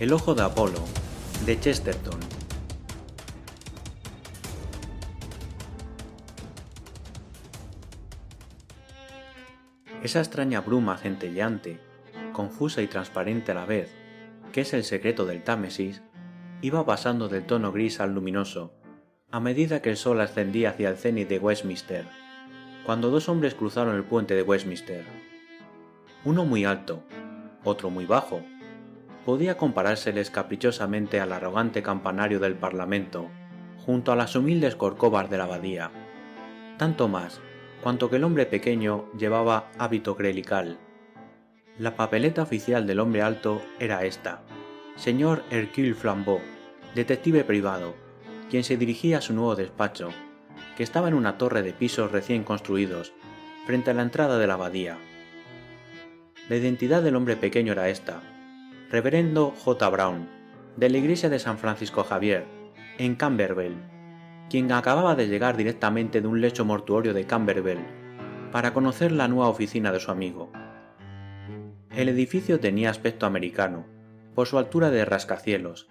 El ojo de Apolo, de Chesterton. Esa extraña bruma centelleante, confusa y transparente a la vez, que es el secreto del Támesis, iba pasando del tono gris al luminoso, a medida que el sol ascendía hacia el cenit de Westminster, cuando dos hombres cruzaron el puente de Westminster. Uno muy alto, otro muy bajo. Podía comparárseles caprichosamente al arrogante campanario del Parlamento, junto a las humildes corcovas de la abadía. Tanto más, cuanto que el hombre pequeño llevaba hábito clerical. La papeleta oficial del hombre alto era esta: Señor Hercule Flambeau, detective privado, quien se dirigía a su nuevo despacho, que estaba en una torre de pisos recién construidos, frente a la entrada de la abadía. La identidad del hombre pequeño era esta: Reverendo J. Brown, de la iglesia de San Francisco Javier, en Camberwell, quien acababa de llegar directamente de un lecho mortuorio de Camberwell, para conocer la nueva oficina de su amigo. El edificio tenía aspecto americano, por su altura de rascacielos,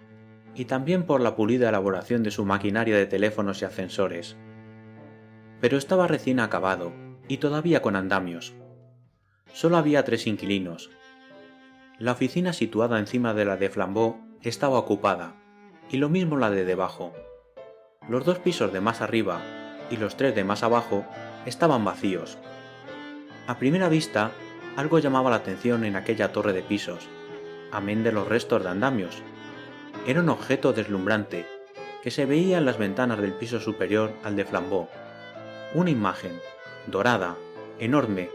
y también por la pulida elaboración de su maquinaria de teléfonos y ascensores. Pero estaba recién acabado, y todavía con andamios. Solo había 3 inquilinos. La oficina situada encima de la de Flambeau estaba ocupada, y lo mismo la de debajo. Los 2 pisos de más arriba y los 3 de más abajo estaban vacíos. A primera vista, algo llamaba la atención en aquella torre de pisos, amén de los restos de andamios. Era un objeto deslumbrante, que se veía en las ventanas del piso superior al de Flambeau. Una imagen, dorada, enorme,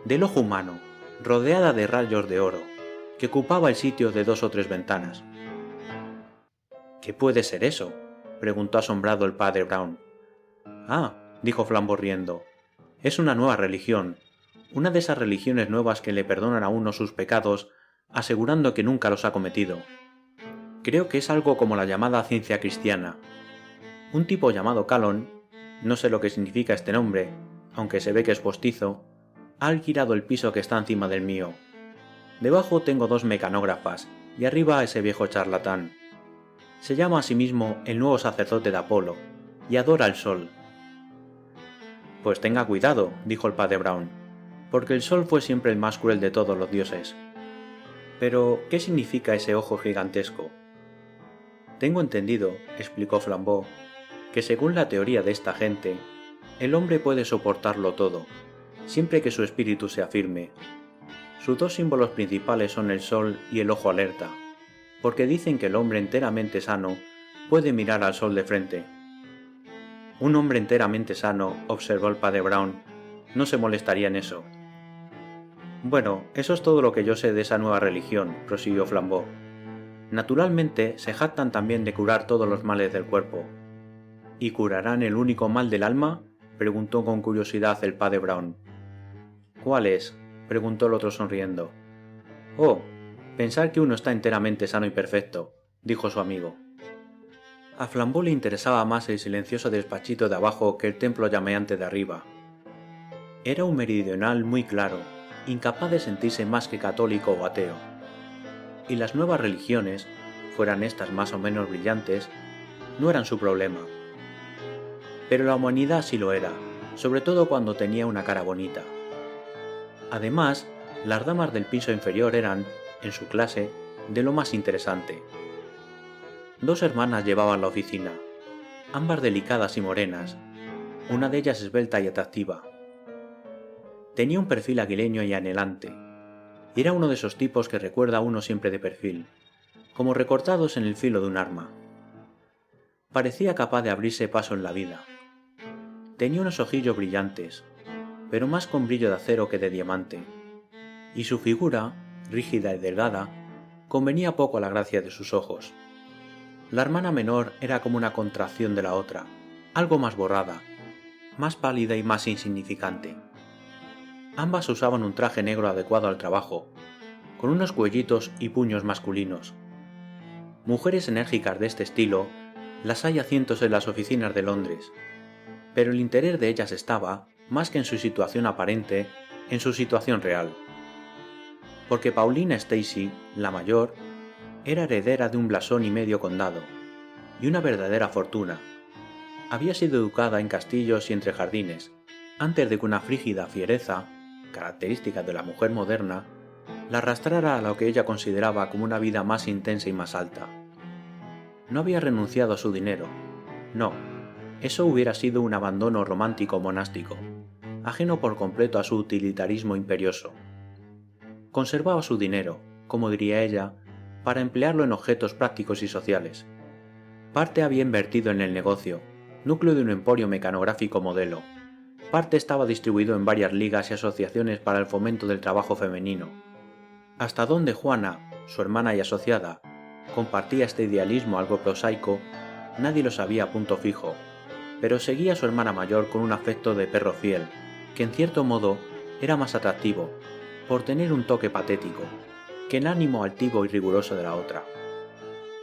del ojo humano, rodeada de rayos de oro, que ocupaba el sitio de 2 o 3 ventanas. ¿Qué puede ser eso?, preguntó asombrado el padre Brown. Ah, dijo Flambeau riendo, es una nueva religión, una de esas religiones nuevas que le perdonan a uno sus pecados asegurando que nunca los ha cometido. Creo que es algo como la llamada ciencia cristiana. Un tipo llamado Calon, no sé lo que significa este nombre, aunque se ve que es postizo, ha alquilado el piso que está encima del mío. Debajo tengo 2 mecanógrafas y arriba ese viejo charlatán. Se llama a sí mismo el nuevo sacerdote de Apolo y adora el sol. Pues tenga cuidado, dijo el padre Brown, porque el sol fue siempre el más cruel de todos los dioses. Pero, ¿qué significa ese ojo gigantesco? Tengo entendido, explicó Flambeau, que según la teoría de esta gente, el hombre puede soportarlo todo, siempre que su espíritu sea firme. Sus 2 símbolos principales son el sol y el ojo alerta, porque dicen que el hombre enteramente sano puede mirar al sol de frente. Un hombre enteramente sano, observó el padre Brown, no se molestaría en eso. Bueno, eso es todo lo que yo sé de esa nueva religión, prosiguió Flambeau. Naturalmente se jactan también de curar todos los males del cuerpo. ¿Y curarán el único mal del alma?, preguntó con curiosidad el padre Brown. ¿Cuál es?, preguntó el otro sonriendo. Oh, pensar que uno está enteramente sano y perfecto, dijo su amigo. A Flambeau le interesaba más el silencioso despachito de abajo que el templo llameante de arriba. Era un meridional muy claro, incapaz de sentirse más que católico o ateo. Y las nuevas religiones, fueran estas más o menos brillantes, no eran su problema. Pero la humanidad sí lo era, sobre todo cuando tenía una cara bonita. Además, las damas del piso inferior eran, en su clase, de lo más interesante. 2 hermanas llevaban la oficina, ambas delicadas y morenas, una de ellas esbelta y atractiva. Tenía un perfil aguileño y anhelante, y era uno de esos tipos que recuerda a uno siempre de perfil, como recortados en el filo de un arma. Parecía capaz de abrirse paso en la vida. Tenía unos ojillos brillantes, pero más con brillo de acero que de diamante, y su figura, rígida y delgada, convenía poco a la gracia de sus ojos. La hermana menor era como una contracción de la otra, algo más borrada, más pálida y más insignificante. Ambas usaban un traje negro adecuado al trabajo, con unos cuellitos y puños masculinos. Mujeres enérgicas de este estilo las hay a cientos en las oficinas de Londres, pero el interés de ellas estaba, más que en su situación aparente, en su situación real. Porque Paulina Stacy, la mayor, Era heredera de un blasón y medio condado, y una verdadera fortuna. Había sido educada en castillos y entre jardines, antes de que una frígida fiereza, característica de la mujer moderna, la arrastrara a lo que ella consideraba como una vida más intensa y más alta. No había renunciado a su dinero. No, eso hubiera sido un abandono romántico monástico, ajeno por completo a su utilitarismo imperioso. Conservaba su dinero, como diría ella, para emplearlo en objetos prácticos y sociales. Parte había invertido en el negocio, núcleo de un emporio mecanográfico modelo. Parte estaba distribuido en varias ligas y asociaciones para el fomento del trabajo femenino. Hasta dónde Juana, su hermana y asociada, compartía este idealismo algo prosaico, nadie lo sabía a punto fijo, pero seguía a su hermana mayor con un afecto de perro fiel, que en cierto modo era más atractivo, por tener un toque patético, que el ánimo altivo y riguroso de la otra.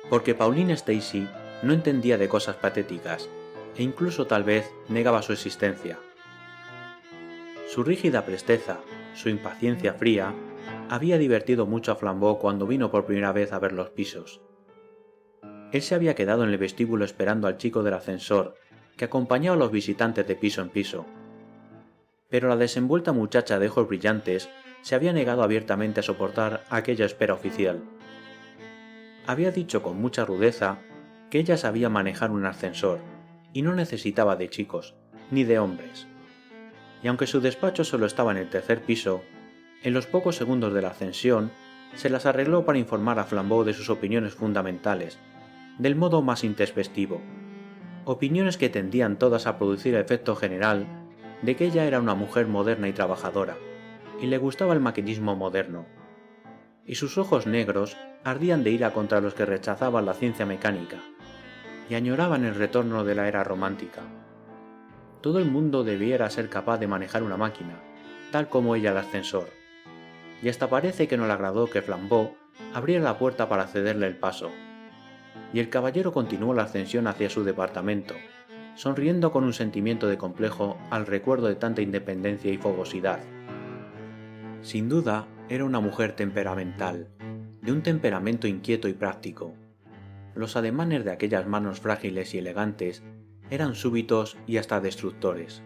Porque Pauline Stacey no entendía de cosas patéticas, e incluso tal vez negaba su existencia. Su rígida presteza, su impaciencia fría, había divertido mucho a Flambeau cuando vino por primera vez a ver los pisos. Él se había quedado en el vestíbulo esperando al chico del ascensor, que acompañaba a los visitantes de piso en piso. Pero la desenvuelta muchacha de ojos brillantes se había negado abiertamente a soportar aquella espera oficial. Había dicho con mucha rudeza que ella sabía manejar un ascensor y no necesitaba de chicos, ni de hombres. Y aunque su despacho solo estaba en el tercer piso, en los pocos segundos de la ascensión se las arregló para informar a Flambeau de sus opiniones fundamentales, del modo más intempestivo. Opiniones que tendían todas a producir el efecto general de que ella era una mujer moderna y trabajadora, y le gustaba el maquinismo moderno. Y sus ojos negros ardían de ira contra los que rechazaban la ciencia mecánica, y añoraban el retorno de la era romántica. Todo el mundo debiera ser capaz de manejar una máquina, tal como ella el ascensor. Y hasta parece que no le agradó que Flambeau abriera la puerta para cederle el paso. Y el caballero continuó la ascensión hacia su departamento, sonriendo con un sentimiento de complejo al recuerdo de tanta independencia y fogosidad. Sin duda, era una mujer temperamental, de un temperamento inquieto y práctico. Los ademanes de aquellas manos frágiles y elegantes eran súbitos y hasta destructores.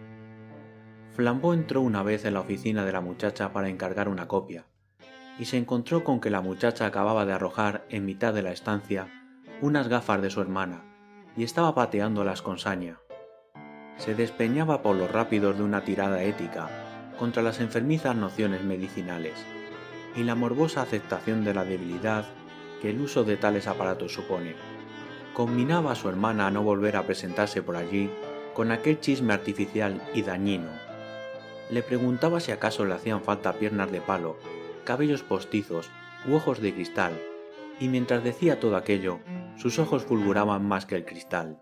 Flambeau entró una vez en la oficina de la muchacha para encargar una copia, y se encontró con que la muchacha acababa de arrojar en mitad de la estancia unas gafas de su hermana, y estaba pateándolas con saña. Se despeñaba por los rápidos de una tirada ética contra las enfermizas nociones medicinales, y la morbosa aceptación de la debilidad que el uso de tales aparatos supone. Conminaba a su hermana a no volver a presentarse por allí con aquel chisme artificial y dañino. Le preguntaba si acaso le hacían falta piernas de palo, cabellos postizos u ojos de cristal, y mientras decía todo aquello, sus ojos fulguraban más que el cristal.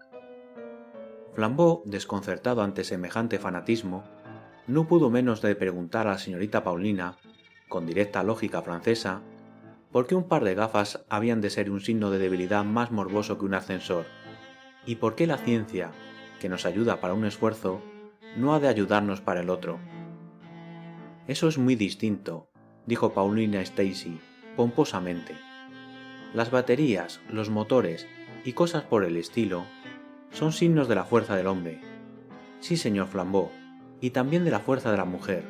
Flambeau, desconcertado ante semejante fanatismo, no pudo menos de preguntar a la señorita Paulina, con directa lógica francesa, por qué un par de gafas habían de ser un signo de debilidad más morboso que un ascensor, y por qué la ciencia, que nos ayuda para un esfuerzo, no ha de ayudarnos para el otro. Eso es muy distinto, dijo Paulina Stacey, pomposamente. Las baterías, los motores y cosas por el estilo son signos de la fuerza del hombre. Sí, señor Flambeau, y también de la fuerza de la mujer.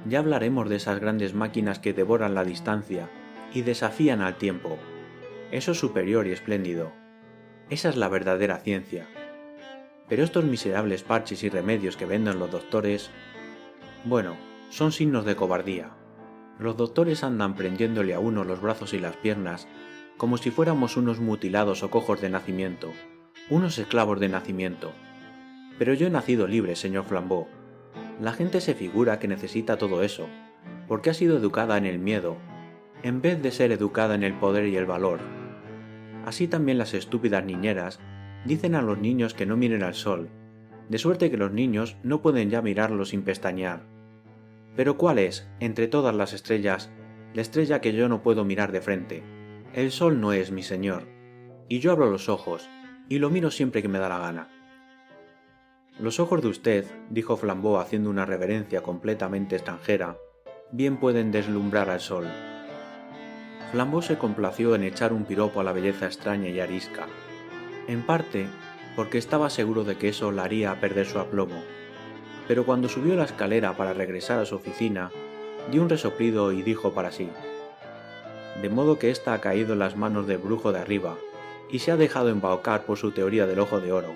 Ya hablaremos de esas grandes máquinas que devoran la distancia y desafían al tiempo. Eso es superior y espléndido. Esa es la verdadera ciencia. Pero estos miserables parches y remedios que venden los doctores, bueno, son signos de cobardía. Los doctores andan prendiéndole a uno los brazos y las piernas como si fuéramos unos mutilados o cojos de nacimiento, unos esclavos de nacimiento. Pero yo he nacido libre, señor Flambeau. La gente se figura que necesita todo eso, porque ha sido educada en el miedo, en vez de ser educada en el poder y el valor. Así también las estúpidas niñeras dicen a los niños que no miren al sol, de suerte que los niños no pueden ya mirarlo sin pestañear. Pero ¿cuál es, entre todas las estrellas, la estrella que yo no puedo mirar de frente? El sol no es, mi señor, y yo abro los ojos, y lo miro siempre que me da la gana. Los ojos de usted, dijo Flambeau haciendo una reverencia completamente extranjera, bien pueden deslumbrar al sol. Flambeau se complació en echar un piropo a la belleza extraña y arisca, en parte porque estaba seguro de que eso la haría perder su aplomo, pero cuando subió la escalera para regresar a su oficina, dio un resoplido y dijo para sí: «De modo que ésta ha caído en las manos del brujo de arriba, y se ha dejado embaucar por su teoría del ojo de oro».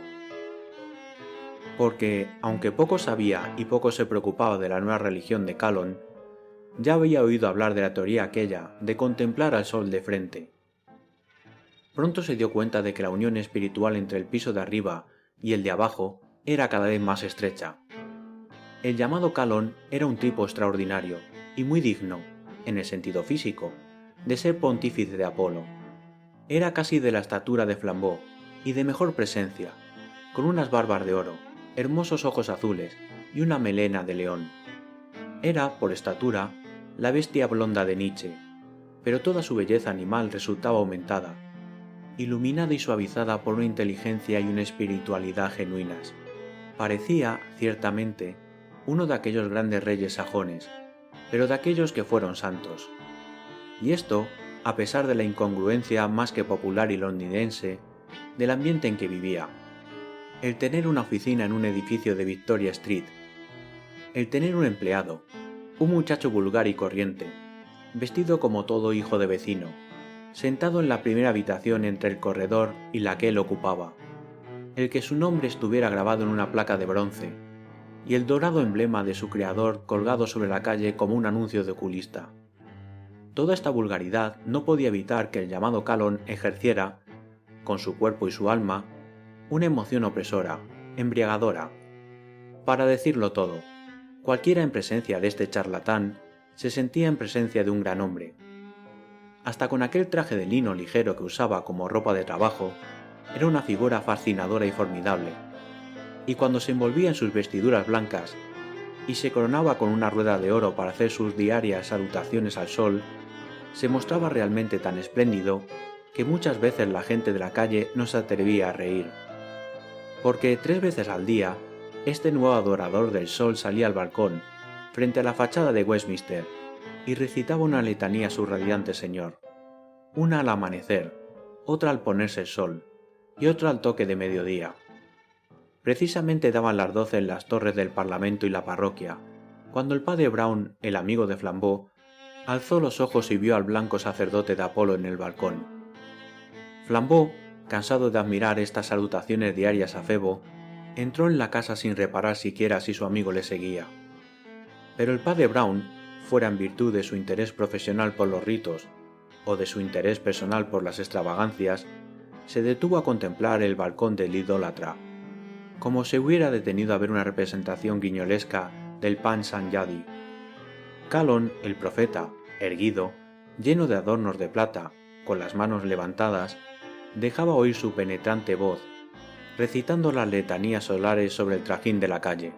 Porque, aunque poco sabía y poco se preocupaba de la nueva religión de Calonne, ya había oído hablar de la teoría aquella de contemplar al sol de frente. Pronto se dio cuenta de que la unión espiritual entre el piso de arriba y el de abajo era cada vez más estrecha. El llamado Calonne era un tipo extraordinario y muy digno, en el sentido físico, de ser pontífice de Apolo. Era casi de la estatura de Flambeau y de mejor presencia, con unas barbas de oro, hermosos ojos azules y una melena de león. Era, por estatura, la bestia blonda de Nietzsche, pero toda su belleza animal resultaba aumentada, iluminada y suavizada por una inteligencia y una espiritualidad genuinas. Parecía, ciertamente, uno de aquellos grandes reyes sajones, pero de aquellos que fueron santos. Y esto, a pesar de la incongruencia más que popular y londinense del ambiente en que vivía. El tener una oficina en un edificio de Victoria Street, el tener un empleado, un muchacho vulgar y corriente, vestido como todo hijo de vecino, sentado en la primera habitación entre el corredor y la que él ocupaba, el que su nombre estuviera grabado en una placa de bronce, y el dorado emblema de su creador colgado sobre la calle como un anuncio de oculista. Toda esta vulgaridad no podía evitar que el llamado Calonne ejerciera, con su cuerpo y su alma, una emoción opresora, embriagadora. Para decirlo todo, cualquiera en presencia de este charlatán se sentía en presencia de un gran hombre. Hasta con aquel traje de lino ligero que usaba como ropa de trabajo, era una figura fascinadora y formidable, y cuando se envolvía en sus vestiduras blancas y se coronaba con una rueda de oro para hacer sus diarias salutaciones al sol, se mostraba realmente tan espléndido que muchas veces la gente de la calle no se atrevía a reír. Porque 3 veces al día, este nuevo adorador del sol salía al balcón, frente a la fachada de Westminster, y recitaba una letanía a su radiante señor, una al amanecer, otra al ponerse el sol, y otra al toque de mediodía. Precisamente daban las 12 en las torres del Parlamento y la parroquia, cuando el padre Brown, el amigo de Flambeau, alzó los ojos y vio al blanco sacerdote de Apolo en el balcón. Flambeau, cansado de admirar estas salutaciones diarias a Febo, entró en la casa sin reparar siquiera si su amigo le seguía. Pero el padre Brown, fuera en virtud de su interés profesional por los ritos o de su interés personal por las extravagancias, se detuvo a contemplar el balcón del idólatra, como se hubiera detenido a ver una representación guiñolesca del Pan San Yadi. Calonne, el profeta, erguido, lleno de adornos de plata, con las manos levantadas, dejaba oír su penetrante voz, recitando las letanías solares sobre el trajín de la calle.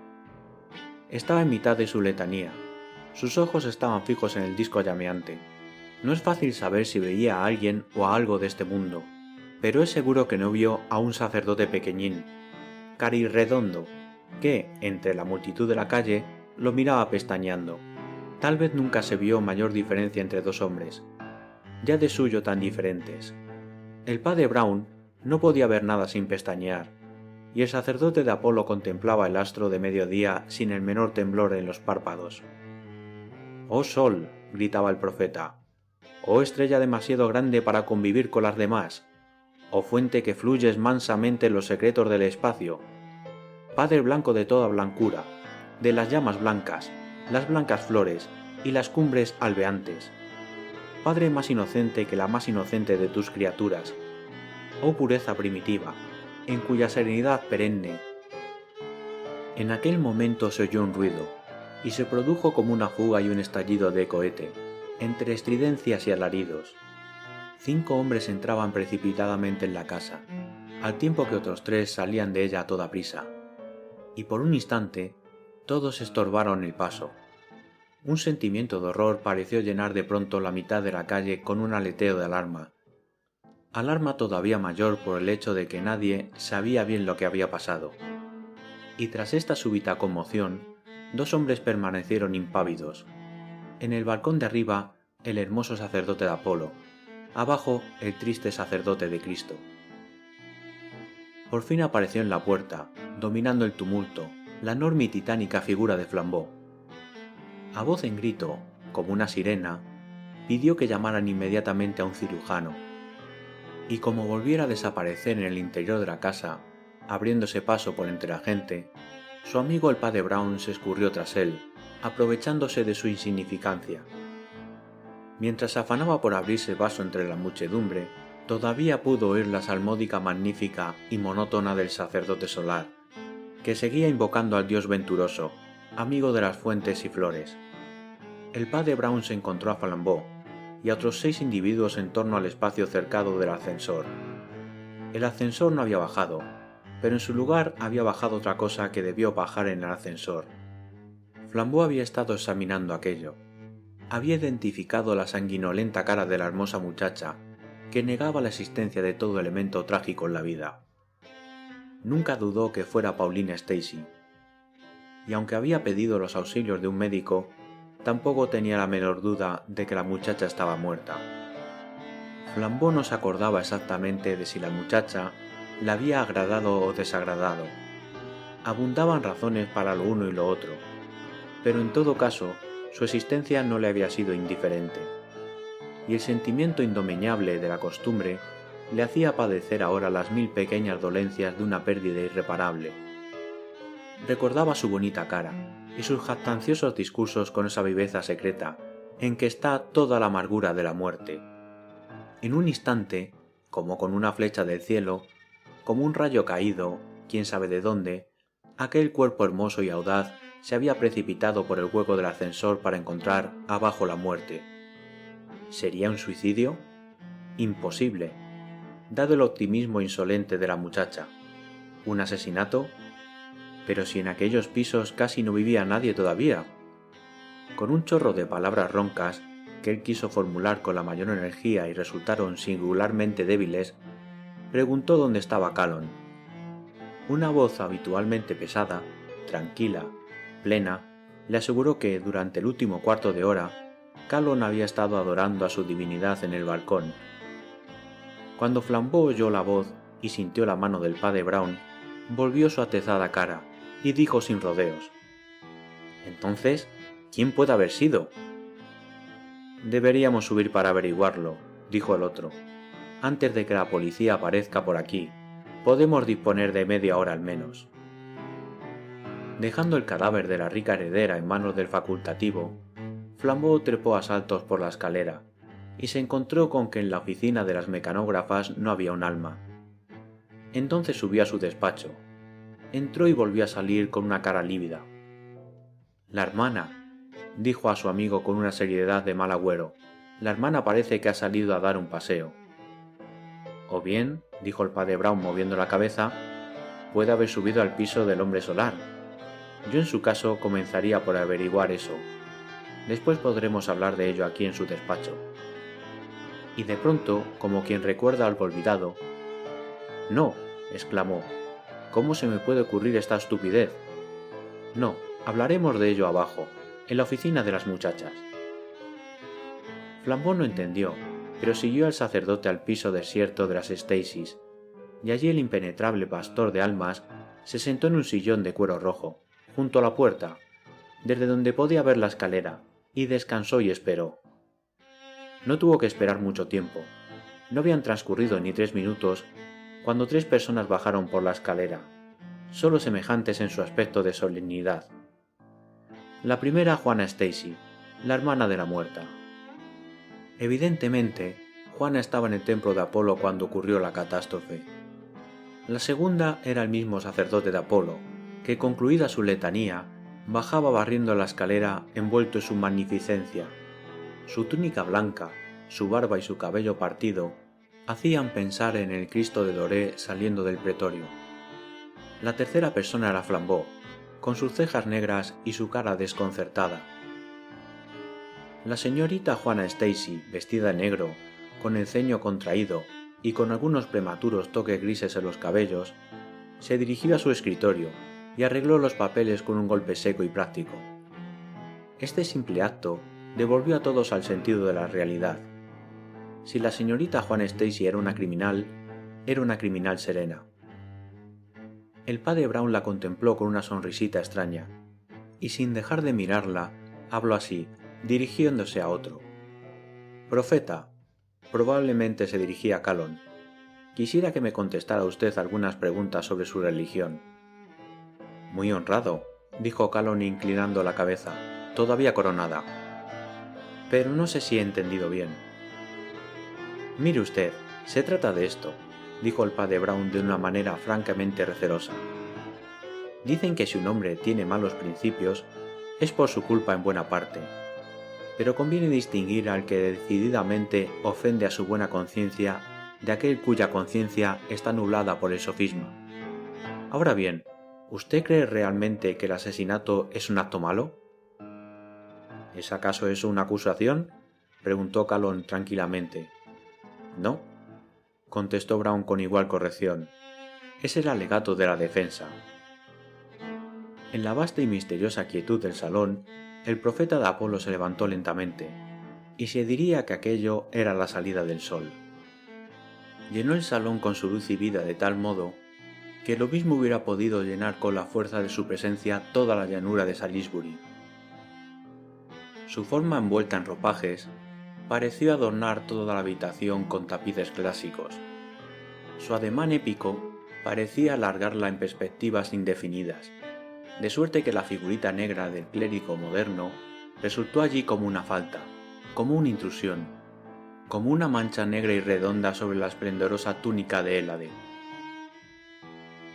Estaba en mitad de su letanía. Sus ojos estaban fijos en el disco llameante. No es fácil saber si veía a alguien o a algo de este mundo, pero es seguro que no vio a un sacerdote pequeñín, carirredondo, que, entre la multitud de la calle, lo miraba pestañeando. Tal vez nunca se vio mayor diferencia entre dos hombres, ya de suyo tan diferentes. El padre Brown no podía ver nada sin pestañear, y el sacerdote de Apolo contemplaba el astro de mediodía sin el menor temblor en los párpados. «¡Oh sol!», gritaba el profeta. «¡Oh estrella demasiado grande para convivir con las demás! ¡Oh fuente que fluyes mansamente en los secretos del espacio! Padre blanco de toda blancura, de las llamas blancas, las blancas flores y las cumbres albeantes. Padre más inocente que la más inocente de tus criaturas. Oh pureza primitiva, en cuya serenidad perenne». En aquel momento se oyó un ruido, y se produjo como una fuga y un estallido de cohete, entre estridencias y alaridos. 5 hombres entraban precipitadamente en la casa, al tiempo que otros 3 salían de ella a toda prisa, y por un instante todos estorbaron el paso. Un sentimiento de horror pareció llenar de pronto la mitad de la calle con un aleteo de alarma todavía mayor por el hecho de que nadie sabía bien lo que había pasado. Y tras esta súbita conmoción, 2 hombres permanecieron impávidos. En el balcón de arriba, el hermoso sacerdote de Apolo, abajo el triste sacerdote de Cristo. Por fin apareció en la puerta, dominando el tumulto, la enorme y titánica figura de Flambeau. A voz en grito, como una sirena, pidió que llamaran inmediatamente a un cirujano, y como volviera a desaparecer en el interior de la casa, abriéndose paso por entre la gente, su amigo el padre Brown se escurrió tras él, aprovechándose de su insignificancia. Mientras se afanaba por abrirse paso entre la muchedumbre, todavía pudo oír la salmódica magnífica y monótona del sacerdote solar, que seguía invocando al Dios venturoso, amigo de las fuentes y flores. El padre Brown se encontró a Flambeau y a otros 6 individuos en torno al espacio cercado del ascensor. El ascensor no había bajado, pero en su lugar había bajado otra cosa que debió bajar en el ascensor. Flambeau había estado examinando aquello. Había identificado la sanguinolenta cara de la hermosa muchacha, que negaba la existencia de todo elemento trágico en la vida. Nunca dudó que fuera Pauline Stacey, y aunque había pedido los auxilios de un médico, tampoco tenía la menor duda de que la muchacha estaba muerta. Flambeau no se acordaba exactamente de si la muchacha le había agradado o desagradado. Abundaban razones para lo uno y lo otro, pero en todo caso, su existencia no le había sido indiferente, y el sentimiento indomeñable de la costumbre le hacía padecer ahora las 1000 pequeñas dolencias de una pérdida irreparable. Recordaba su bonita cara y sus jactanciosos discursos con esa viveza secreta en que está toda la amargura de la muerte. En un instante, como con una flecha del cielo, como un rayo caído, quién sabe de dónde, aquel cuerpo hermoso y audaz se había precipitado por el hueco del ascensor para encontrar abajo la muerte. ¿Sería un suicidio? Imposible, dado el optimismo insolente de la muchacha. ¿Un asesinato? Pero si en aquellos pisos casi no vivía nadie todavía. Con un chorro de palabras roncas, que él quiso formular con la mayor energía y resultaron singularmente débiles, preguntó dónde estaba Calon. Una voz habitualmente pesada, tranquila, plena, le aseguró que durante el último cuarto de hora, Calon había estado adorando a su divinidad en el balcón. Cuando Flambeau oyó la voz y sintió la mano del padre Brown, volvió su atezada cara y dijo sin rodeos: «Entonces, ¿quién puede haber sido?» «Deberíamos subir para averiguarlo», dijo el otro. «Antes de que la policía aparezca por aquí, podemos disponer de media hora al menos». Dejando el cadáver de la rica heredera en manos del facultativo, Flambeau trepó a saltos por la escalera y se encontró con que en la oficina de las mecanógrafas no había un alma. Entonces subió a su despacho. Entró y volvió a salir con una cara lívida. «La hermana», dijo a su amigo con una seriedad de mal agüero, «la hermana parece que ha salido a dar un paseo». «O bien», dijo el padre Brown moviendo la cabeza, «puede haber subido al piso del hombre solar. Yo en su caso comenzaría por averiguar eso. Después podremos hablar de ello aquí en su despacho». Y de pronto, como quien recuerda algo olvidado: «No», exclamó, «¿cómo se me puede ocurrir esta estupidez? No, hablaremos de ello abajo, en la oficina de las muchachas». Flambeau no entendió, pero siguió al sacerdote al piso desierto de las Staceys, y allí el impenetrable pastor de almas se sentó en un sillón de cuero rojo, junto a la puerta, desde donde podía ver la escalera, y descansó y esperó. No tuvo que esperar mucho tiempo. No habían transcurrido ni 3 minutos cuando 3 personas bajaron por la escalera, solo semejantes en su aspecto de solemnidad. La primera, Juana Stacey, la hermana de la muerta. Evidentemente, Juana estaba en el templo de Apolo cuando ocurrió la catástrofe. La segunda era el mismo sacerdote de Apolo, que concluida su letanía, bajaba barriendo la escalera envuelto en su magnificencia. Su túnica blanca, su barba y su cabello partido hacían pensar en el Cristo de Doré saliendo del pretorio. La tercera persona era Flambeau, con sus cejas negras y su cara desconcertada. La señorita Juana Stacey, vestida de negro, con el ceño contraído y con algunos prematuros toques grises en los cabellos, se dirigió a su escritorio y arregló los papeles con un golpe seco y práctico. Este simple acto devolvió a todos al sentido de la realidad. Si la señorita Juan Stacy era una criminal serena. El padre Brown la contempló con una sonrisita extraña, y sin dejar de mirarla, habló así, dirigiéndose a otro. Profeta, probablemente se dirigía a Calón. Quisiera que me contestara usted algunas preguntas sobre su religión. Muy honrado, dijo Calón inclinando la cabeza, todavía coronada. Pero no sé si he entendido bien. Mire usted, se trata de esto, dijo el padre Brown de una manera francamente recelosa. Dicen que si un hombre tiene malos principios, es por su culpa en buena parte. Pero conviene distinguir al que decididamente ofende a su buena conciencia de aquel cuya conciencia está nublada por el sofisma. Ahora bien, ¿usted cree realmente que el asesinato es un acto malo? ¿Es acaso eso una acusación?, preguntó Calón tranquilamente. No, contestó Brown con igual corrección. Es el alegato de la defensa. En la vasta y misteriosa quietud del salón, el profeta de Apolo se levantó lentamente, y se diría que aquello era la salida del sol. Llenó el salón con su luz y vida de tal modo que lo mismo hubiera podido llenar con la fuerza de su presencia toda la llanura de Salisbury. Su forma envuelta en ropajes pareció adornar toda la habitación con tapices clásicos. Su ademán épico parecía alargarla en perspectivas indefinidas, de suerte que la figurita negra del clérigo moderno resultó allí como una falta, como una intrusión, como una mancha negra y redonda sobre la esplendorosa túnica de Hélade.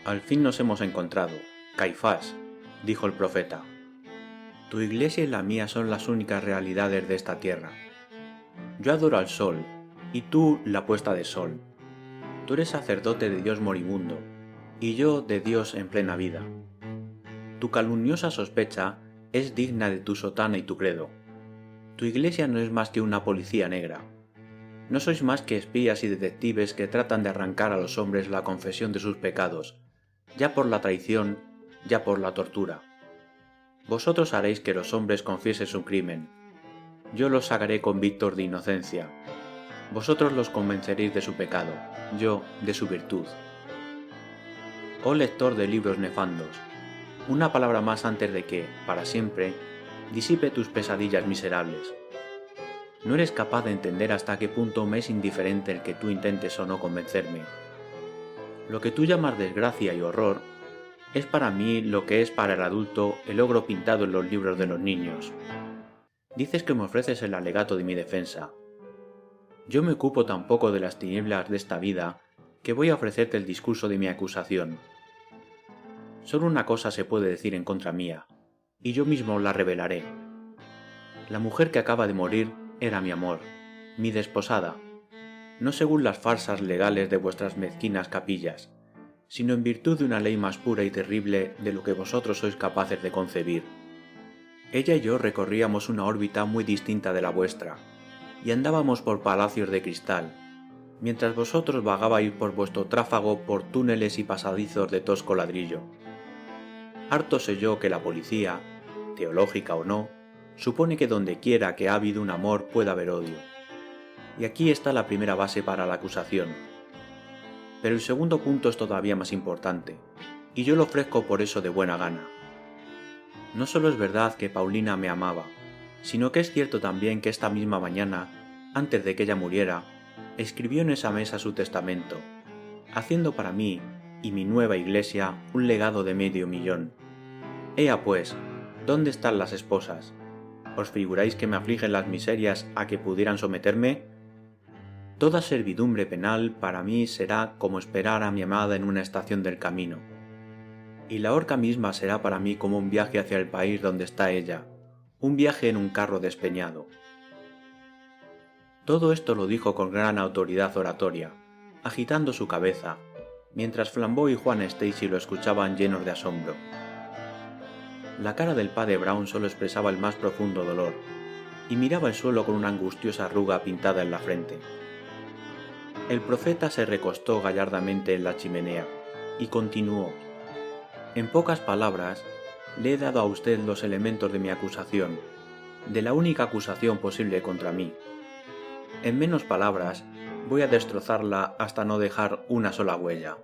Al fin nos hemos encontrado, Caifás, dijo el profeta. Tu iglesia y la mía son las únicas realidades de esta tierra. Yo adoro al sol, y tú la puesta de sol. Tú eres sacerdote de Dios moribundo, y yo de Dios en plena vida. Tu calumniosa sospecha es digna de tu sotana y tu credo. Tu iglesia no es más que una policía negra. No sois más que espías y detectives que tratan de arrancar a los hombres la confesión de sus pecados, ya por la traición, ya por la tortura. Vosotros haréis que los hombres confiesen su crimen. Yo los sacaré convictos de inocencia. Vosotros los convenceréis de su pecado, yo de su virtud. Oh lector de libros nefandos, una palabra más antes de que, para siempre, disipe tus pesadillas miserables. No eres capaz de entender hasta qué punto me es indiferente el que tú intentes o no convencerme. Lo que tú llamas desgracia y horror es para mí lo que es para el adulto el ogro pintado en los libros de los niños. Dices que me ofreces el alegato de mi defensa. Yo me ocupo tan poco de las tinieblas de esta vida que voy a ofrecerte el discurso de mi acusación. Solo una cosa se puede decir en contra mía, y yo mismo la revelaré. La mujer que acaba de morir era mi amor, mi desposada, no según las farsas legales de vuestras mezquinas capillas, sino en virtud de una ley más pura y terrible de lo que vosotros sois capaces de concebir. Ella y yo recorríamos una órbita muy distinta de la vuestra, y andábamos por palacios de cristal, mientras vosotros vagabais por vuestro tráfago por túneles y pasadizos de tosco ladrillo. Harto sé yo que la policía, teológica o no, supone que donde quiera que ha habido un amor puede haber odio. Y aquí está la primera base para la acusación. Pero el segundo punto es todavía más importante, y yo lo ofrezco por eso de buena gana. No solo es verdad que Paulina me amaba, sino que es cierto también que esta misma mañana, antes de que ella muriera, escribió en esa mesa su testamento, haciendo para mí y mi nueva iglesia un legado de $500,000. Ea pues, ¿dónde están las esposas? ¿Os figuráis que me afligen las miserias a que pudieran someterme? Toda servidumbre penal para mí será como esperar a mi amada en una estación del camino, y la horca misma será para mí como un viaje hacia el país donde está ella, un viaje en un carro despeñado. Todo esto lo dijo con gran autoridad oratoria, agitando su cabeza, mientras Flambeau y Juan Stacy lo escuchaban llenos de asombro. La cara del padre Brown solo expresaba el más profundo dolor, y miraba el suelo con una angustiosa arruga pintada en la frente. El profeta se recostó gallardamente en la chimenea, y continuó. En pocas palabras, le he dado a usted los elementos de mi acusación, de la única acusación posible contra mí. En menos palabras, voy a destrozarla hasta no dejar una sola huella.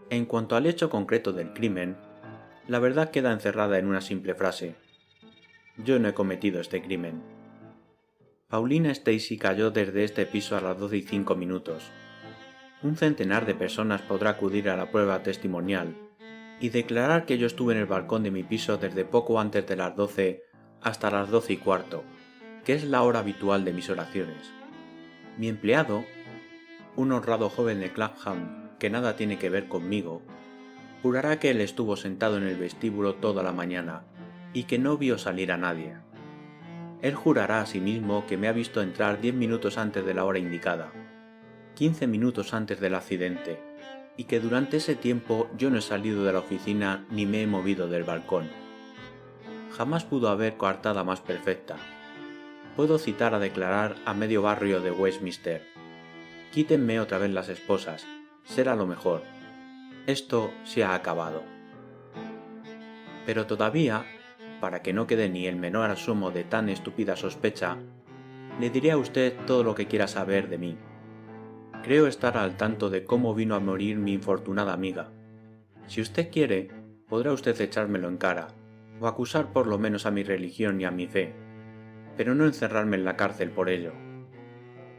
En cuanto al hecho concreto del crimen, la verdad queda encerrada en una simple frase. Yo no he cometido este crimen. Paulina Stacy cayó desde este piso a las 12:05. Un centenar de personas podrá acudir a la prueba testimonial y declarar que yo estuve en el balcón de mi piso desde poco antes de las 12 hasta las 12:15, que es la hora habitual de mis oraciones. Mi empleado, un honrado joven de Clapham que nada tiene que ver conmigo, jurará que él estuvo sentado en el vestíbulo toda la mañana y que no vio salir a nadie. Él jurará asimismo que me ha visto entrar 10 minutos antes de la hora indicada, 15 minutos antes del accidente, y que durante ese tiempo yo no he salido de la oficina ni me he movido del balcón. Jamás pudo haber coartada más perfecta. Puedo citar a declarar a medio barrio de Westminster. Quítenme otra vez las esposas, será lo mejor. Esto se ha acabado. Pero todavía, para que no quede ni el menor asomo de tan estúpida sospecha, le diré a usted todo lo que quiera saber de mí. Creo estar al tanto de cómo vino a morir mi infortunada amiga. Si usted quiere, podrá usted echármelo en cara, o acusar por lo menos a mi religión y a mi fe, pero no encerrarme en la cárcel por ello.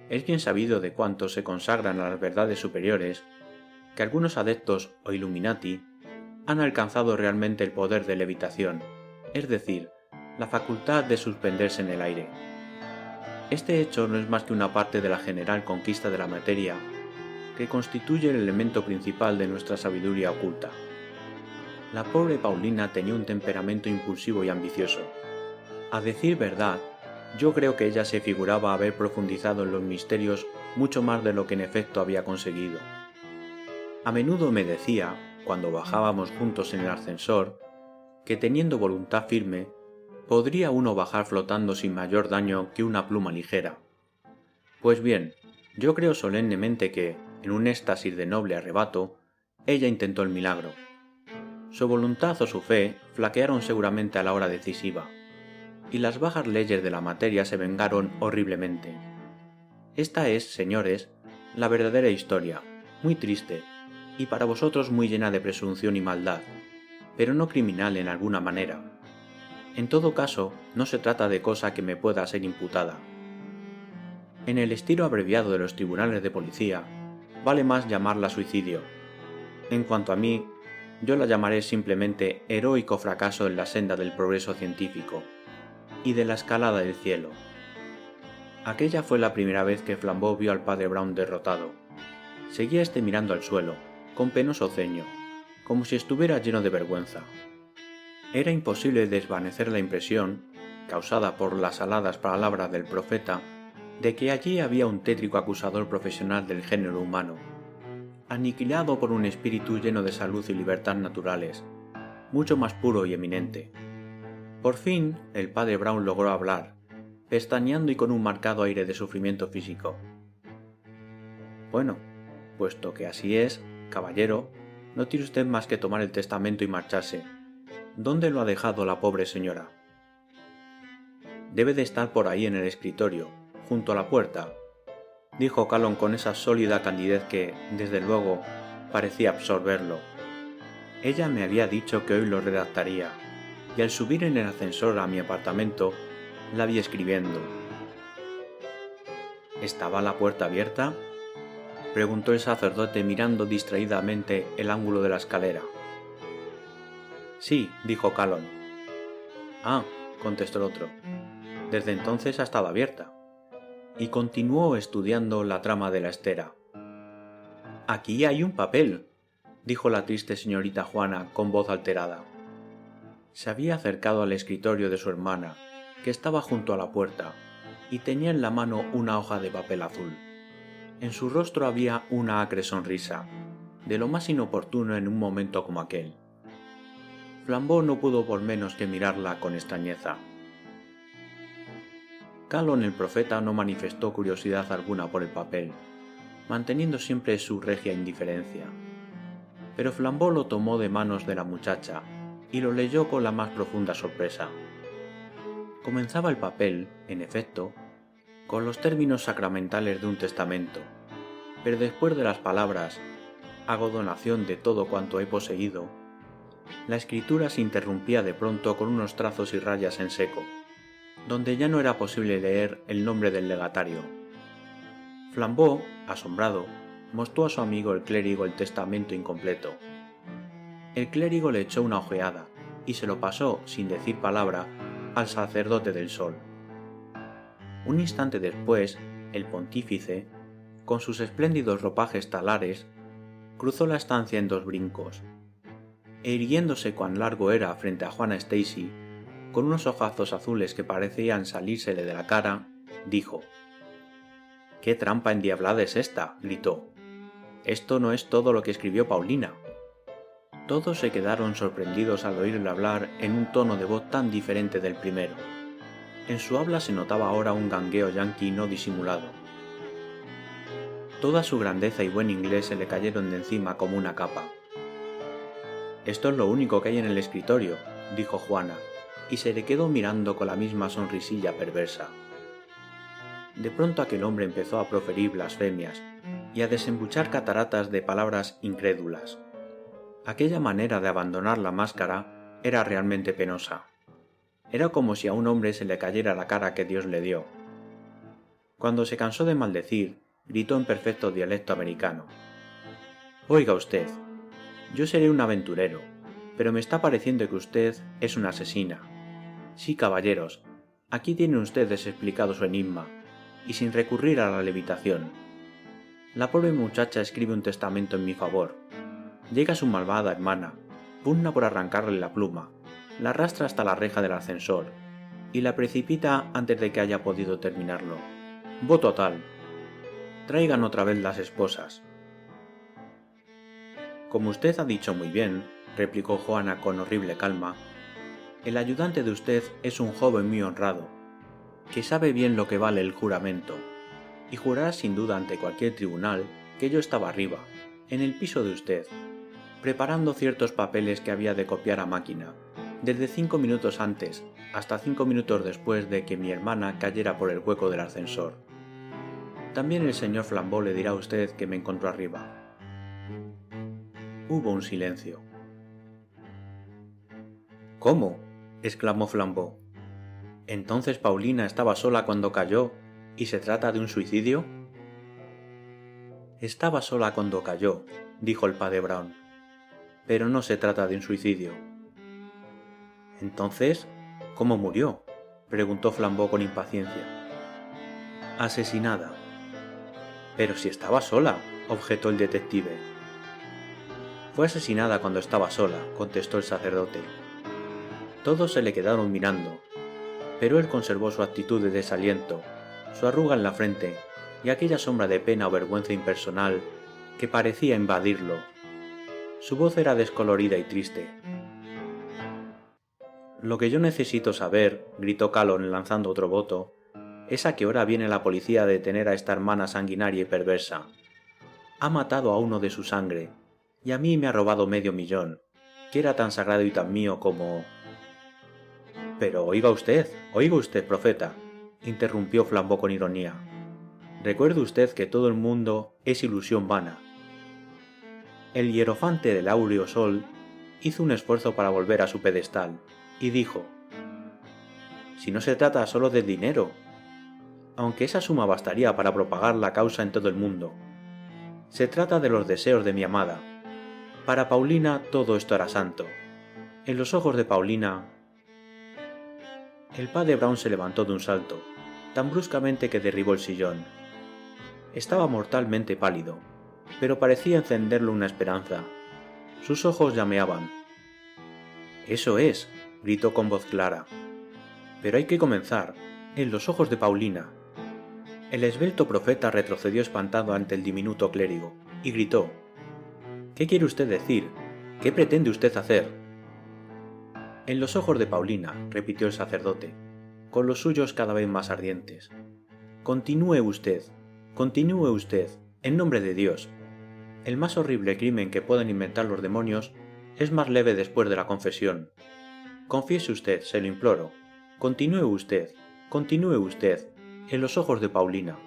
Es bien sabido de cuántos se consagran a las verdades superiores, que algunos adeptos o Illuminati han alcanzado realmente el poder de levitación, es decir, la facultad de suspenderse en el aire. Este hecho no es más que una parte de la general conquista de la materia, que constituye el elemento principal de nuestra sabiduría oculta. La pobre Paulina tenía un temperamento impulsivo y ambicioso. A decir verdad, yo creo que ella se figuraba haber profundizado en los misterios mucho más de lo que en efecto había conseguido. A menudo me decía, cuando bajábamos juntos en el ascensor, que teniendo voluntad firme, podría uno bajar flotando sin mayor daño que una pluma ligera. Pues bien, yo creo solemnemente que, en un éxtasis de noble arrebato, ella intentó el milagro. Su voluntad o su fe flaquearon seguramente a la hora decisiva, y las bajas leyes de la materia se vengaron horriblemente. Esta es, señores, la verdadera historia, muy triste, y para vosotros muy llena de presunción y maldad, pero no criminal en alguna manera. En todo caso, no se trata de cosa que me pueda ser imputada. En el estilo abreviado de los tribunales de policía, vale más llamarla suicidio. En cuanto a mí, yo la llamaré simplemente heroico fracaso en la senda del progreso científico y de la escalada del cielo. Aquella fue la primera vez que Flambeau vio al padre Brown derrotado. Seguía este mirando al suelo, con penoso ceño, como si estuviera lleno de vergüenza. Era imposible desvanecer la impresión, causada por las aladas palabras del profeta, de que allí había un tétrico acusador profesional del género humano, aniquilado por un espíritu lleno de salud y libertad naturales, mucho más puro y eminente. Por fin, el padre Brown logró hablar, pestañeando y con un marcado aire de sufrimiento físico. Bueno, puesto que así es, caballero, no tiene usted más que tomar el testamento y marcharse. ¿Dónde lo ha dejado la pobre señora? Debe de estar por ahí en el escritorio, junto a la puerta, dijo Calón con esa sólida candidez que, desde luego, parecía absorberlo. Ella me había dicho que hoy lo redactaría, y al subir en el ascensor a mi apartamento, la vi escribiendo. ¿Estaba la puerta abierta?, preguntó el sacerdote mirando distraídamente el ángulo de la escalera. Sí, dijo Calón. Ah, contestó el otro. Desde entonces ha estado abierta. Y continuó estudiando la trama de la estera. Aquí hay un papel, dijo la triste señorita Juana con voz alterada. Se había acercado al escritorio de su hermana, que estaba junto a la puerta, y tenía en la mano una hoja de papel azul. En su rostro había una acre sonrisa, de lo más inoportuno en un momento como aquel. Flambeau no pudo por menos que mirarla con extrañeza. Calón el profeta no manifestó curiosidad alguna por el papel, manteniendo siempre su regia indiferencia. Pero Flambeau lo tomó de manos de la muchacha y lo leyó con la más profunda sorpresa. Comenzaba el papel, en efecto, con los términos sacramentales de un testamento, pero después de las palabras «hago donación de todo cuanto he poseído», la escritura se interrumpía de pronto con unos trazos y rayas en seco, donde ya no era posible leer el nombre del legatario. Flambeau, asombrado, mostró a su amigo el clérigo el testamento incompleto. El clérigo le echó una ojeada y se lo pasó, sin decir palabra, al sacerdote del sol. Un instante después, el pontífice, con sus espléndidos ropajes talares, cruzó la estancia en 2 brincos, e irguiéndose cuán largo era frente a Juana Stacy, con unos ojazos azules que parecían salírsele de la cara, dijo: «¿Qué trampa endiablada es esta?», gritó. «Esto no es todo lo que escribió Paulina». Todos se quedaron sorprendidos al oírle hablar en un tono de voz tan diferente del primero. En su habla se notaba ahora un gangueo yanqui no disimulado. Toda su grandeza y buen inglés se le cayeron de encima como una capa. «Esto es lo único que hay en el escritorio», dijo Juana, y se le quedó mirando con la misma sonrisilla perversa. De pronto aquel hombre empezó a proferir blasfemias y a desembuchar cataratas de palabras incrédulas. Aquella manera de abandonar la máscara era realmente penosa. Era como si a un hombre se le cayera la cara que Dios le dio. Cuando se cansó de maldecir, gritó en perfecto dialecto americano: «Oiga usted, yo seré un aventurero, pero me está pareciendo que usted es una asesina. Sí, caballeros, aquí tienen ustedes explicado su enigma, y sin recurrir a la levitación. La pobre muchacha escribe un testamento en mi favor. Llega su malvada hermana, pugna por arrancarle la pluma, la arrastra hasta la reja del ascensor, y la precipita antes de que haya podido terminarlo. Voto tal. Traigan otra vez las esposas». «Como usted ha dicho muy bien», replicó Juana con horrible calma, «el ayudante de usted es un joven muy honrado, que sabe bien lo que vale el juramento, y jurará sin duda ante cualquier tribunal que yo estaba arriba, en el piso de usted, preparando ciertos papeles que había de copiar a máquina, desde 5 minutos antes hasta 5 minutos después de que mi hermana cayera por el hueco del ascensor. También el señor Flambeau le dirá a usted que me encontró arriba». Hubo un silencio. «¿Cómo?», exclamó Flambeau. «¿Entonces Paulina estaba sola cuando cayó y se trata de un suicidio?». «Estaba sola cuando cayó», dijo el padre Brown, «pero no se trata de un suicidio». «Entonces, ¿cómo murió?», preguntó Flambeau con impaciencia. «Asesinada». «Pero si estaba sola», objetó el detective. «Fue asesinada cuando estaba sola», contestó el sacerdote. Todos se le quedaron mirando, pero él conservó su actitud de desaliento, su arruga en la frente y aquella sombra de pena o vergüenza impersonal que parecía invadirlo. Su voz era descolorida y triste. «Lo que yo necesito saber», gritó Calon lanzando otro voto, «es a qué hora viene la policía a detener a esta hermana sanguinaria y perversa. Ha matado a uno de su sangre, y a mí me ha robado $500,000, que era tan sagrado y tan mío como...». «Pero oiga usted, profeta», interrumpió Flambeau con ironía. «Recuerde usted que todo el mundo es ilusión vana». El hierofante del áureo sol hizo un esfuerzo para volver a su pedestal, y dijo: «Si no se trata solo de dinero, aunque esa suma bastaría para propagar la causa en todo el mundo. Se trata de los deseos de mi amada. Para Paulina todo esto era santo. En los ojos de Paulina...». El padre Brown se levantó de un salto, tan bruscamente que derribó el sillón. Estaba mortalmente pálido, pero parecía encenderlo una esperanza. Sus ojos llameaban. «Eso es», gritó con voz clara. «Pero hay que comenzar, en los ojos de Paulina». El esbelto profeta retrocedió espantado ante el diminuto clérigo, y gritó: «¿Qué quiere usted decir? ¿Qué pretende usted hacer?». «En los ojos de Paulina», repitió el sacerdote, con los suyos cada vez más ardientes. Continúe usted, en nombre de Dios. El más horrible crimen que pueden inventar los demonios es más leve después de la confesión. Confiese usted, se lo imploro. Continúe usted, en los ojos de Paulina.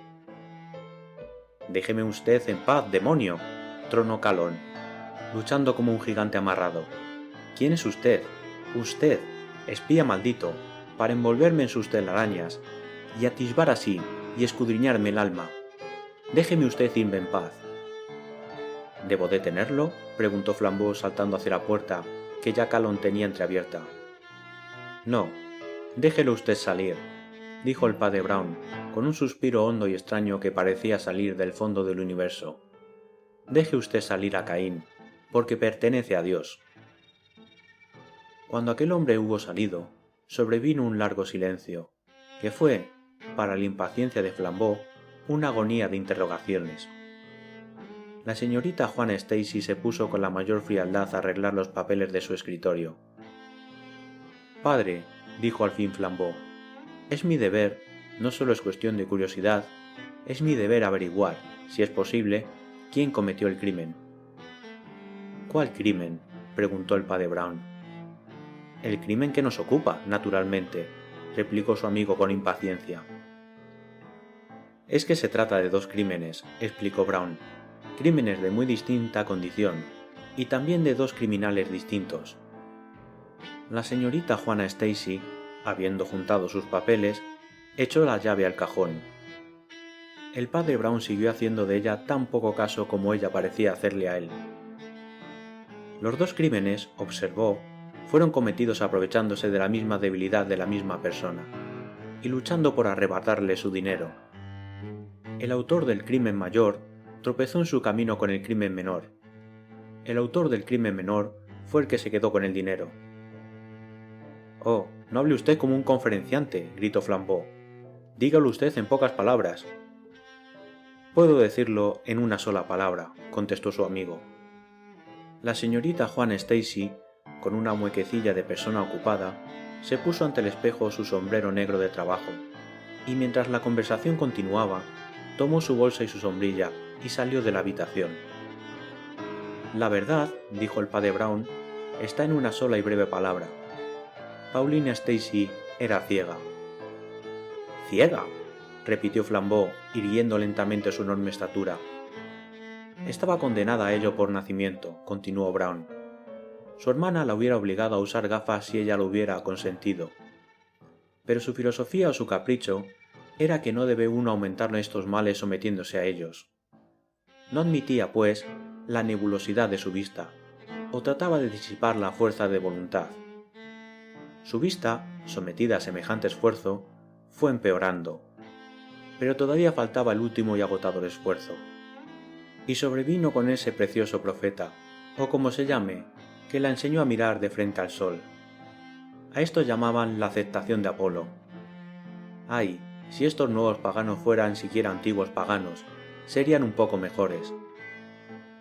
«Déjeme usted en paz, demonio», tronó Calón, luchando como un gigante amarrado. «¿Quién es usted? Usted, espía maldito, para envolverme en sus telarañas, y atisbar así, y escudriñarme el alma. Déjeme usted irme en paz». «¿Debo detenerlo?», preguntó Flambeau saltando hacia la puerta, que ya Calón tenía entreabierta. «No, déjelo usted salir», dijo el padre Brown, con un suspiro hondo y extraño que parecía salir del fondo del universo. «Deje usted salir a Caín, porque pertenece a Dios». Cuando aquel hombre hubo salido, sobrevino un largo silencio, que fue, para la impaciencia de Flambeau, una agonía de interrogaciones. La señorita Juana Stacy se puso con la mayor frialdad a arreglar los papeles de su escritorio. «Padre», dijo al fin Flambeau, «es mi deber, no solo es cuestión de curiosidad, es mi deber averiguar, si es posible, quién cometió el crimen». «¿Cuál crimen?», preguntó el padre Brown. «El crimen que nos ocupa, naturalmente», replicó su amigo con impaciencia. «Es que se trata de dos crímenes», explicó Brown, «crímenes de muy distinta condición, y también de dos criminales distintos». La señorita Juana Stacy, habiendo juntado sus papeles, echó la llave al cajón. El padre Brown siguió haciendo de ella tan poco caso como ella parecía hacerle a él. Los dos crímenes, observó, fueron cometidos aprovechándose de la misma debilidad de la misma persona, y luchando por arrebatarle su dinero. El autor del crimen mayor tropezó en su camino con el crimen menor. El autor del crimen menor fue el que se quedó con el dinero. «Oh, no hable usted como un conferenciante», gritó Flambeau. «Dígalo usted en pocas palabras». «Puedo decirlo en una sola palabra», contestó su amigo. La señorita Juana Stacy, con una muequecilla de persona ocupada, se puso ante el espejo su sombrero negro de trabajo, y mientras la conversación continuaba, tomó su bolsa y su sombrilla y salió de la habitación. «La verdad», dijo el padre Brown, «está en una sola y breve palabra. Paulina Stacy era ciega». «¿Ciega?», repitió Flambeau, irguiendo lentamente su enorme estatura. «Estaba condenada a ello por nacimiento», continuó Brown. «Su hermana la hubiera obligado a usar gafas si ella lo hubiera consentido. Pero su filosofía o su capricho era que no debe uno aumentar estos males sometiéndose a ellos. No admitía, pues, la nebulosidad de su vista, o trataba de disipar la fuerza de voluntad. Su vista, sometida a semejante esfuerzo, fue empeorando, pero todavía faltaba el último y agotador esfuerzo. Y sobrevino con ese precioso profeta, o como se llame, que la enseñó a mirar de frente al sol. A esto llamaban la aceptación de Apolo. Ay, si estos nuevos paganos fueran siquiera antiguos paganos, serían un poco mejores.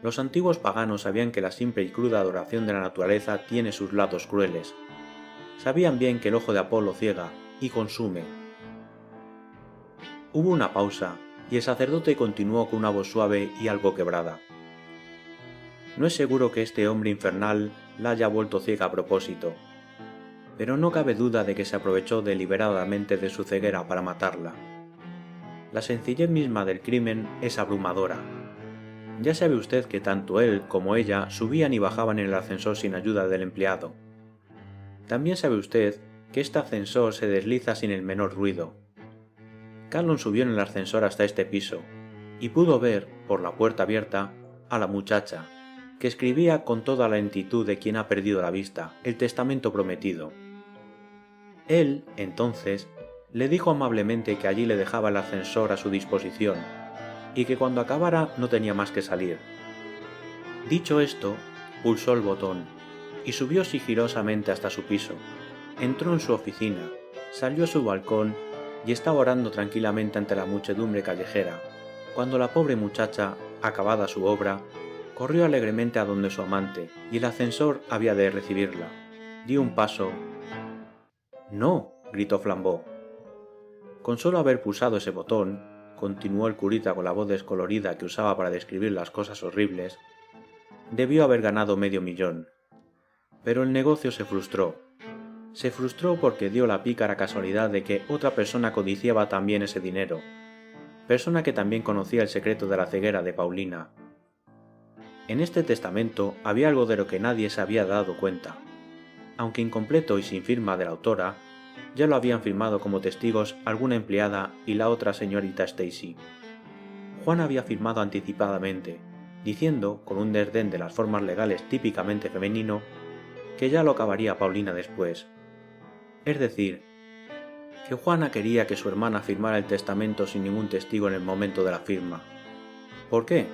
Los antiguos paganos sabían que la simple y cruda adoración de la naturaleza tiene sus lados crueles. Sabían bien que el ojo de Apolo ciega y consume. Hubo una pausa, y el sacerdote continuó con una voz suave y algo quebrada. «No es seguro que este hombre infernal la haya vuelto ciega a propósito, pero no cabe duda de que se aprovechó deliberadamente de su ceguera para matarla. La sencillez misma del crimen es abrumadora. Ya sabe usted que tanto él como ella subían y bajaban en el ascensor sin ayuda del empleado. También sabe usted que este ascensor se desliza sin el menor ruido. Calón subió en el ascensor hasta este piso, y pudo ver, por la puerta abierta, a la muchacha, que escribía con toda la lentitud de quien ha perdido la vista el testamento prometido. Él, entonces, le dijo amablemente que allí le dejaba el ascensor a su disposición, y que cuando acabara no tenía más que salir. Dicho esto, pulsó el botón, y subió sigilosamente hasta su piso. Entró en su oficina, salió a su balcón y estaba orando tranquilamente ante la muchedumbre callejera, cuando la pobre muchacha, acabada su obra, corrió alegremente a donde su amante, y el ascensor había de recibirla. Dio un paso. «¡No!», gritó Flambeau. «Con solo haber pulsado ese botón», continuó el curita con la voz descolorida que usaba para describir las cosas horribles, «debió haber ganado $500,000. Pero el negocio se frustró. Se frustró porque dio la pícara casualidad de que otra persona codiciaba también ese dinero, persona que también conocía el secreto de la ceguera de Paulina. En este testamento había algo de lo que nadie se había dado cuenta. Aunque incompleto y sin firma de la autora, ya lo habían firmado como testigos alguna empleada y la otra señorita Stacy. Juan había firmado anticipadamente, diciendo, con un desdén de las formas legales típicamente femenino, que ya lo acabaría Paulina después. Es decir, que Juana quería que su hermana firmara el testamento sin ningún testigo en el momento de la firma. ¿Por qué?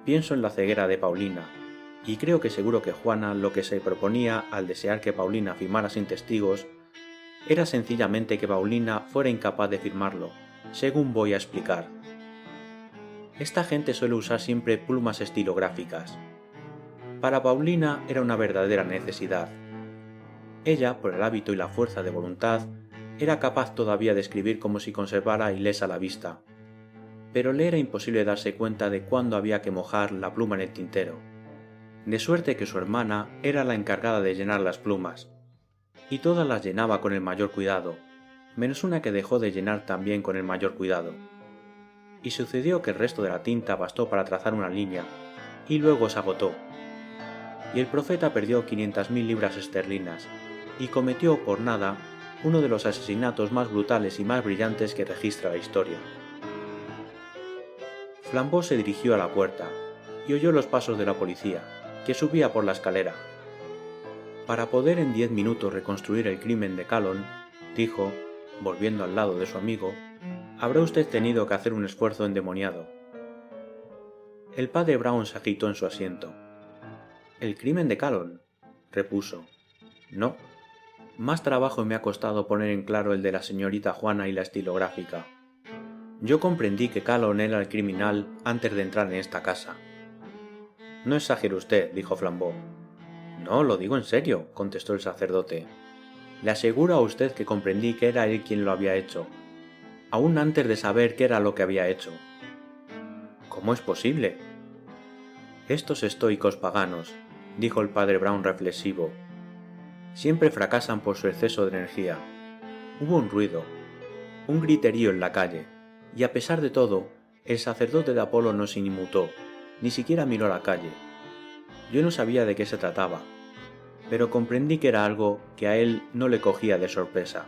Pienso en la ceguera de Paulina, y creo que seguro que Juana lo que se proponía al desear que Paulina firmara sin testigos era sencillamente que Paulina fuera incapaz de firmarlo, según voy a explicar. Esta gente suele usar siempre plumas estilográficas. Para Paulina era una verdadera necesidad. Ella, por el hábito y la fuerza de voluntad, era capaz todavía de escribir como si conservara ilesa la vista, pero le era imposible darse cuenta de cuándo había que mojar la pluma en el tintero, de suerte que su hermana era la encargada de llenar las plumas, y todas las llenaba con el mayor cuidado, menos una que dejó de llenar también con el mayor cuidado. Y sucedió que el resto de la tinta bastó para trazar una línea, y luego se agotó. Y el profeta perdió 500.000 libras esterlinas, y cometió por nada uno de los asesinatos más brutales y más brillantes que registra la historia. Flambeau se dirigió a la puerta, y oyó los pasos de la policía, que subía por la escalera. Para poder en 10 minutos reconstruir el crimen de Calonne, dijo, volviendo al lado de su amigo, habrá usted tenido que hacer un esfuerzo endemoniado. El padre Brown se agitó en su asiento. ¿El crimen de Calonne?, repuso. No. Más trabajo me ha costado poner en claro el de la señorita Juana y la estilográfica. Yo comprendí que Calonne era el criminal antes de entrar en esta casa. No exagere usted, dijo Flambeau. No, lo digo en serio, contestó el sacerdote. Le aseguro a usted que comprendí que era él quien lo había hecho, aún antes de saber qué era lo que había hecho. ¿Cómo es posible? Estos estoicos paganos, dijo el padre Brown reflexivo, siempre fracasan por su exceso de energía. Hubo un ruido, un griterío en la calle, y a pesar de todo, el sacerdote de Apolo no se inmutó, ni siquiera miró a la calle. Yo no sabía de qué se trataba, pero comprendí que era algo que a él no le cogía de sorpresa.